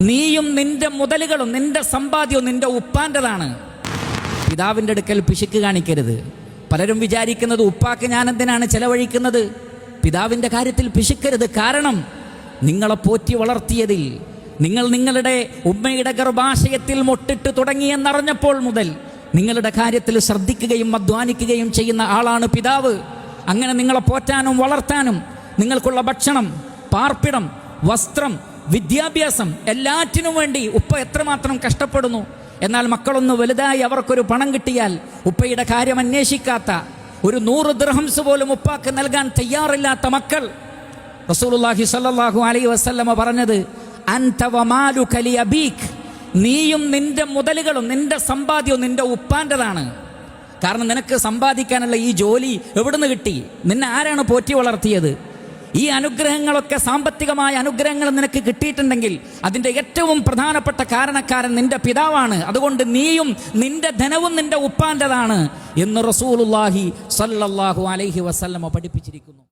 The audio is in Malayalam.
നീയും നിന്റെ മുതലുകളും നിന്റെ സമ്പാദ്യവും നിന്റെ ഉപ്പാൻ്റെതാണ്. പിതാവിൻ്റെ അടുക്കൽ പിശുക്ക് കാണിക്കരുത്. പലരും വിചാരിക്കുന്നത് ഉപ്പാക്ക് ഞാൻ എന്തിനാണ് ചെലവഴിക്കുന്നത്. പിതാവിൻ്റെ കാര്യത്തിൽ പിശുക്കരുത്. കാരണം നിങ്ങളെ പോറ്റി വളർത്തിയതിൽ, നിങ്ങൾ നിങ്ങളുടെ ഉമ്മയുടെ ഗർഭാശയത്തിൽ മൊട്ടിട്ട് തുടങ്ങിയെന്നറിഞ്ഞപ്പോൾ മുതൽ നിങ്ങളുടെ കാര്യത്തിൽ ശ്രദ്ധിക്കുകയും അധ്വാനിക്കുകയും ചെയ്യുന്ന ആളാണ് പിതാവ്. അങ്ങനെ നിങ്ങളെ പോറ്റാനും വളർത്താനും നിങ്ങൾക്കുള്ള ഭക്ഷണം, പാർപ്പിടം, വസ്ത്രം, വിദ്യാഭ്യാസം എല്ലാറ്റിനും വേണ്ടി ഉപ്പ എത്രമാത്രം കഷ്ടപ്പെടുന്നു. എന്നാൽ മക്കളൊന്ന് വലുതായി അവർക്കൊരു പണം കിട്ടിയാൽ ഉപ്പയുടെ കാര്യം അന്വേഷിക്കാത്ത, ഒരു 100 ദിർഹംസ് പോലും ഉപ്പാക്ക് നൽകാൻ തയ്യാറില്ലാത്ത മക്കൾ. റസൂലുള്ളാഹി സ്വല്ലല്ലാഹു അലൈഹി വസല്ലമ പറഞ്ഞത്, അൻത വമാലുക ലിഅബീക്, നീയും നിന്റെ മുതലുകളും നിന്റെ സമ്പാദ്യവും നിന്റെ ഉപ്പാൻ്റെതാണ്. കാരണം നിനക്ക് സമ്പാദിക്കാനുള്ള ഈ ജോലി എവിടുന്ന് കിട്ടി? നിന്നെ ആരാണ് പോറ്റി വളർത്തിയത്? ഈ അനുഗ്രഹങ്ങളൊക്കെ, സാമ്പത്തികമായ അനുഗ്രഹങ്ങൾ നിനക്ക് കിട്ടിയിട്ടുണ്ടെങ്കിൽ അതിൻ്റെ ഏറ്റവും പ്രധാനപ്പെട്ട കാരണക്കാരൻ നിന്റെ പിതാവാണ്. അതുകൊണ്ട് നീയും നിന്റെ ധനവും നിന്റെ ഉപ്പാൻ്റെതാണ് എന്ന് റസൂലുള്ളാഹി സ്വല്ലല്ലാഹു അലൈഹി വസല്ലമ പഠിപ്പിച്ചിരിക്കുന്നു.